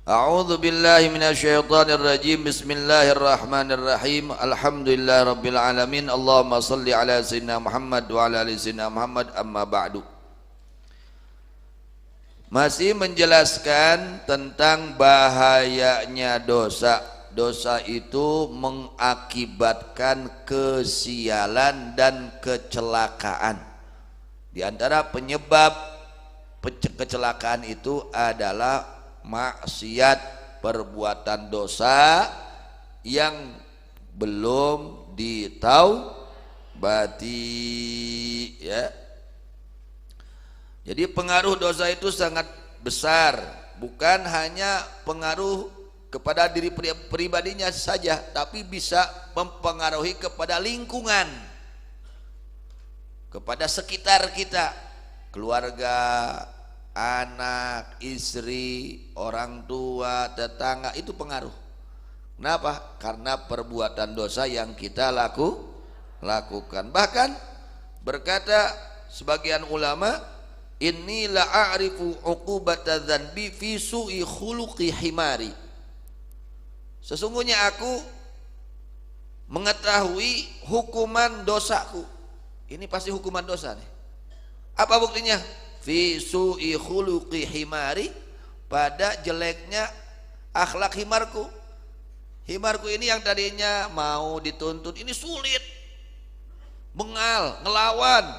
A'udzu billahi minasyaitonir rajim. Bismillahirrahmanirrahim. Alhamdulillahirabbil alamin. Allahumma shalli ala sayyidina Muhammad wa ala ali sayyidina Muhammad. Amma ba'du. Masih menjelaskan tentang bahayanya dosa. Dosa itu mengakibatkan kesialan dan kecelakaan. Di antara penyebab kecelakaan itu adalah maksiat, perbuatan dosa yang belum ditaubati, ya. Jadi pengaruh dosa itu sangat besar, bukan hanya pengaruh kepada diri pribadinya saja, tapi bisa mempengaruhi kepada lingkungan, kepada sekitar kita, keluarga, anak, istri, orang tua, tetangga, itu pengaruh. Kenapa? Karena perbuatan dosa yang kita lakukan. Bahkan berkata sebagian ulama, inni la'arifu uqubata dzanbi fi su'i khuluqi himari. Sesungguhnya aku mengetahui hukuman dosaku. Ini pasti hukuman dosa nih. Apa buktinya? Fi su'i khuluqi himari, pada jeleknya akhlak himarku. Himarku ini yang tadinya mau dituntut, ini sulit, bengal, ngelawan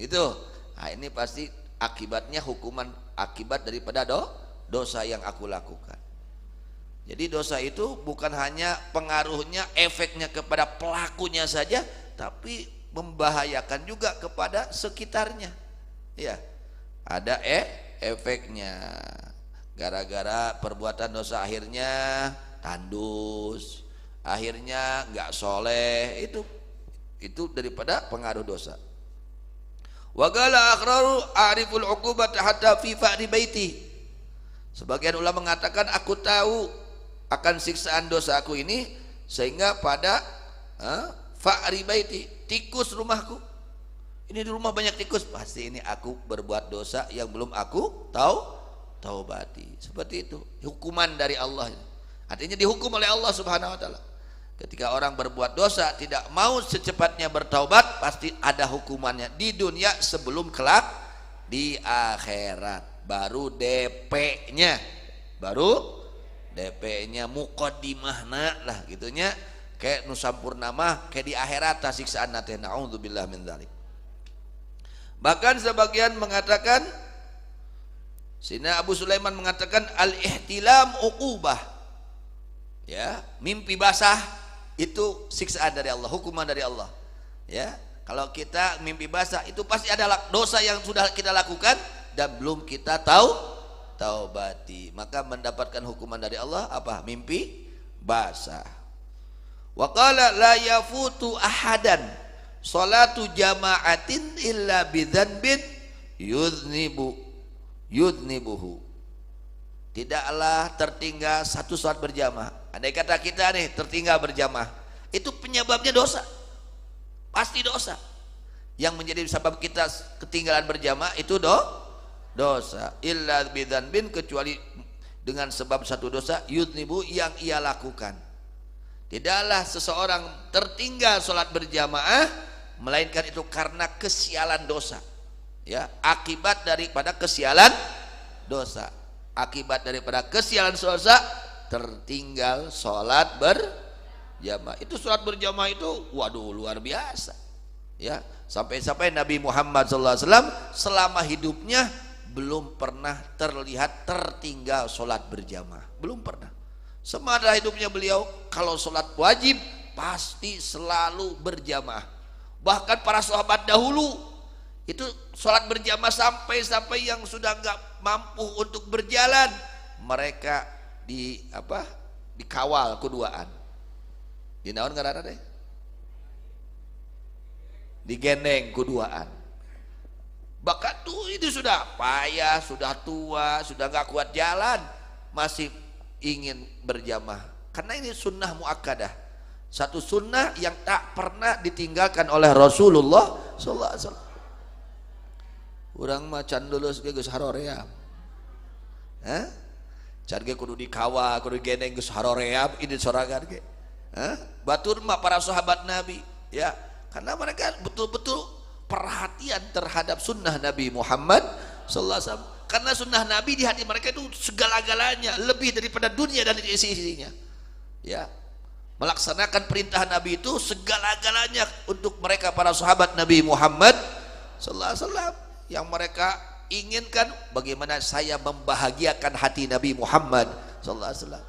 gitu. Nah, ini pasti akibatnya hukuman, akibat daripada dosa yang aku lakukan. Jadi dosa itu bukan hanya pengaruhnya, efeknya kepada pelakunya saja, tapi membahayakan juga kepada sekitarnya, ya. Ada efeknya. Gara-gara perbuatan dosa akhirnya tandus, akhirnya nggak soleh, itu daripada pengaruh dosa. Wa qala akhraru a'riful 'uqubata hatta fi fa'ri baiti. Sebagian ulama mengatakan, aku tahu akan siksaan dosaku ini sehingga pada fa'ri baiti, tikus rumahku. Ini di rumah banyak tikus, pasti ini aku berbuat dosa yang belum aku taubati. Seperti itu hukuman dari Allah. Artinya dihukum oleh Allah Subhanahu wa taala. Ketika orang berbuat dosa tidak mau secepatnya bertaubat, pasti ada hukumannya di dunia sebelum kelak di akhirat. Baru DP-nya, muqaddimahna lah gitunya, kayak nusampurnama kayak di akhirat siksaan nate. Naudzubillah min dzalik. Bahkan sebagian mengatakan, Sina Abu Sulaiman mengatakan, al-ihtilam uqubah, ya, mimpi basah itu siksaan dari Allah, hukuman dari Allah, ya. Kalau kita mimpi basah itu pasti adalah dosa yang sudah kita lakukan dan belum kita taubati, maka mendapatkan hukuman dari Allah apa? Mimpi basah. Wa qala la yafutu ahadan salatu jama'atin illa bidzanbin yudnibuhu. Tidaklah tertinggal satu salat berjamaah. Andai kata kita nih tertinggal berjamaah, itu penyebabnya dosa, pasti dosa. Yang menjadi sebab kita ketinggalan berjamaah itu dosa. Illa bidzanbin, kecuali dengan sebab satu dosa, yudnibu, yang ia lakukan. Tidaklah seseorang tertinggal salat berjamaah melainkan itu karena kesialan dosa, ya, akibat daripada kesialan dosa. Akibat daripada kesialan dosa tertinggal sholat berjamaah. Itu sholat berjamaah itu waduh luar biasa, ya. Sampai-sampai Nabi Muhammad SAW selama hidupnya belum pernah terlihat tertinggal sholat berjamaah, belum pernah. Semasa hidupnya beliau kalau sholat wajib pasti selalu berjamaah. Bahkan para sahabat dahulu itu sholat berjamaah sampai yang sudah nggak mampu untuk berjalan, mereka dikawal kuduaan. Di naon ngaranna teh? Digendeng kuduaan. Bahkan tuh itu sudah payah, sudah tua, sudah nggak kuat jalan, masih ingin berjamaah. Karena ini sunnah muakkadah. Satu sunnah yang tak pernah ditinggalkan oleh Rasulullah sallallahu alaihi wasallam. Urang mah can lulus ge geus haroream. can ge kudu dikawa kudu geneng geus haroreab ini sorangan ge batur mah para sahabat Nabi ya, karena mereka betul-betul perhatian terhadap sunnah Nabi Muhammad sallallahu alaihi wasallam, karena sunnah Nabi di hati mereka itu segala-galanya, lebih daripada dunia dan isi-isinya ya. Melaksanakan perintah Nabi itu segala-galanya untuk mereka para sahabat Nabi Muhammad sallallahu alaihi wasallam. Yang mereka inginkan bagaimana saya membahagiakan hati Nabi Muhammad sallallahu alaihi wasallam.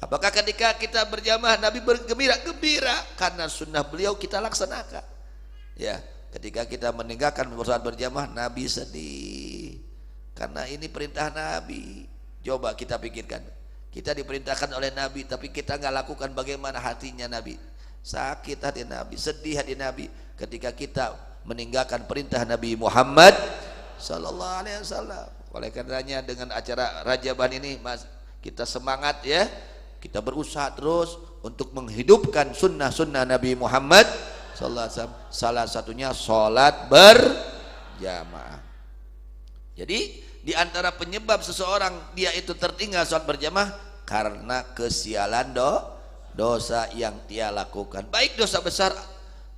Apakah ketika kita berjamaah Nabi bergembira karena sunnah beliau kita laksanakan ya. Ketika kita meninggalkan salat berjamaah Nabi sedih karena ini perintah Nabi. Coba kita pikirkan, kita diperintahkan oleh Nabi tapi kita nggak lakukan, bagaimana hatinya Nabi? Sakit hati Nabi, sedih hati Nabi ketika kita meninggalkan perintah Nabi Muhammad sallallahu alaihi wasallam. Oleh karenanya dengan acara Rajaban ini Mas, kita semangat ya, kita berusaha terus untuk menghidupkan sunnah-sunnah Nabi Muhammad sallallahu alaihi wasallam. Salah satunya sholat berjamaah. Jadi di antara penyebab seseorang dia itu tertinggal sholat berjamaah karena kesialan dosa yang dia lakukan, baik dosa besar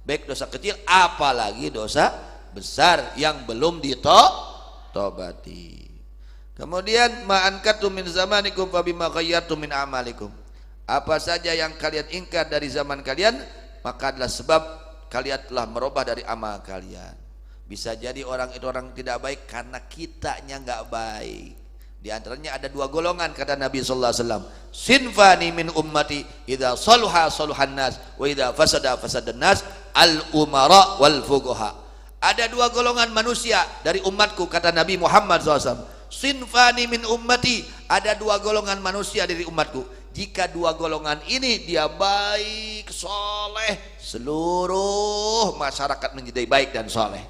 baik dosa kecil, apalagi dosa besar yang belum ditobati. Kemudian ma'ankatu min zamanikum fabima ghayyartum min amalikum, apa saja yang kalian ingkar dari zaman kalian maka adalah sebab kalian telah merubah dari amal kalian. Bisa jadi orang itu orang tidak baik karena kitanya nggak baik. Di antaranya ada dua golongan kata Nabi sallallahu alaihi wasallam, sinfani min ummati idza saluha saluhan nas wa idza fasada fasadan nas, al umara wal fuqaha. Ada dua golongan manusia dari umatku kata Nabi Muhammad SAW. Sinfani min ummati, ada dua golongan manusia dari umatku. Jika dua golongan ini dia baik, soleh, seluruh masyarakat menjadi baik dan soleh.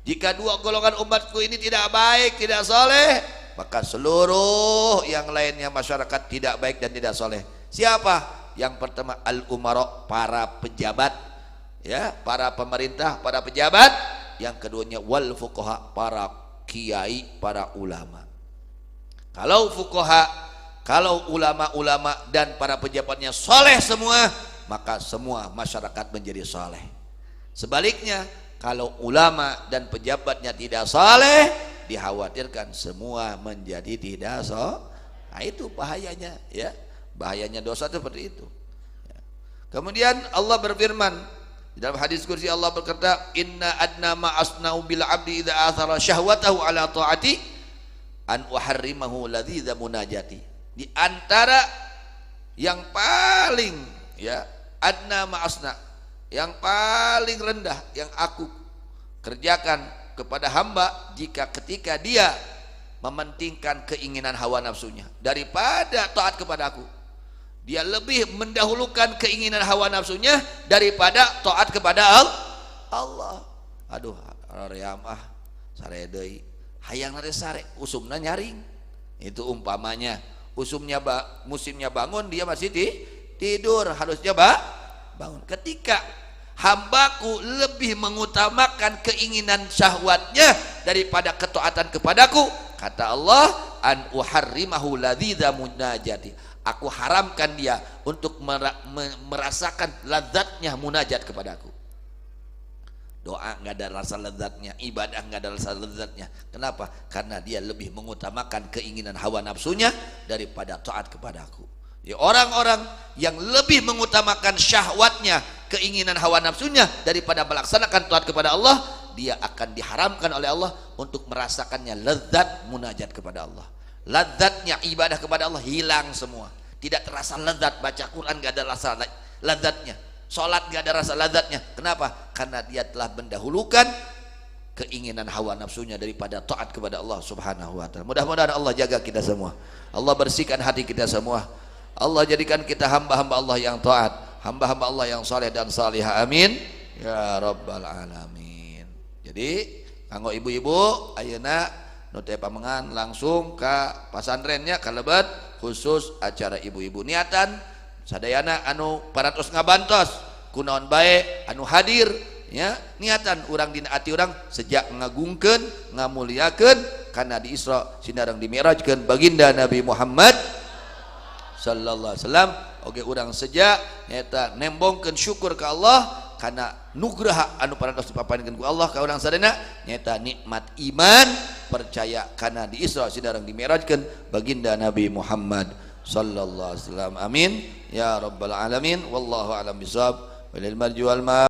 Jika dua golongan umatku ini tidak baik, tidak soleh, maka seluruh yang lainnya masyarakat tidak baik dan tidak soleh. Siapa? Yang pertama al-umara, para pejabat ya, para pemerintah, para pejabat. Yang keduanya wal fuqaha, para kiai, para ulama. Kalau fuqaha, kalau ulama-ulama dan para pejabatnya soleh semua, maka semua masyarakat menjadi soleh. Sebaliknya kalau ulama dan pejabatnya tidak soleh, dikhawatirkan semua menjadi tidak soleh. Nah itu bahayanya ya, bahayanya dosa seperti itu ya. Kemudian Allah berfirman di dalam hadis kursi, Allah berkata, inna adna ma asna'u bil abdi idza athara syahwatahu ala ta'ati an uharrimahu ladzi munajati. Di antara yang paling ya, adna ma asna, yang paling rendah yang aku kerjakan kepada hamba jika ketika dia mementingkan keinginan hawa nafsunya daripada taat kepada aku. Dia lebih mendahulukan keinginan hawa nafsunya daripada taat kepada Allah. Aduh, reamah sare deui. Hayang nare sare, usumna nyaring. Itu umpamanya, usumnya musimnya bangun dia masih tidur, harusnya bangun. Ketika hambaku lebih mengutamakan keinginan syahwatnya daripada ketaatan kepadaku, kata Allah, an uharrimahu ladzi munajati. Aku haramkan dia untuk merasakan lezatnya munajat kepadaku. Doa nggak ada rasa lezatnya, ibadah nggak ada rasa lezatnya. Kenapa? Karena dia lebih mengutamakan keinginan hawa nafsunya daripada taat kepadaku. Jadi orang-orang yang lebih mengutamakan syahwatnya, keinginan hawa nafsunya daripada melaksanakan taat kepada Allah, dia akan diharamkan oleh Allah untuk merasakannya lezat munajat kepada Allah. Lezatnya ibadah kepada Allah hilang semua. Tidak terasa lezat, baca Quran gak ada rasa lezatnya, sholat gak ada rasa lezatnya. Kenapa? Karena dia telah mendahulukan keinginan hawa nafsunya daripada taat kepada Allah subhanahu wa ta'ala. Mudah-mudahan Allah jaga kita semua, Allah bersihkan hati kita semua, Allah jadikan kita hamba-hamba Allah yang taat, hamba-hamba Allah yang saleh dan salihah, amin ya rabbal alamin. Jadi kanggo ibu-ibu ayeuna nu teh pamengan langsung ka pasantrennya kalebet khusus acara ibu-ibu, niatan sadayana anu parantos ngabantos kunaon bae anu hadir ya niatan urang dina ati urang sejak ngagungkeun ngamuliakeun karena di Isra sinareng dimi'rajkeun baginda Nabi Muhammad sallallahu alaihi wasallam. Oge urang sejak nyata nembongkeun syukur ka Allah karena nugraha anu parantos dipapanikeun ku Allah ka urang sadayana nyata nikmat iman percaya karena di Isra sinareng dimi'rajkeun baginda Nabi Muhammad sallallahu alaihi wasallam. Amin ya rabbal alamin. Wallahu a'lam bishawab. Walil marji wal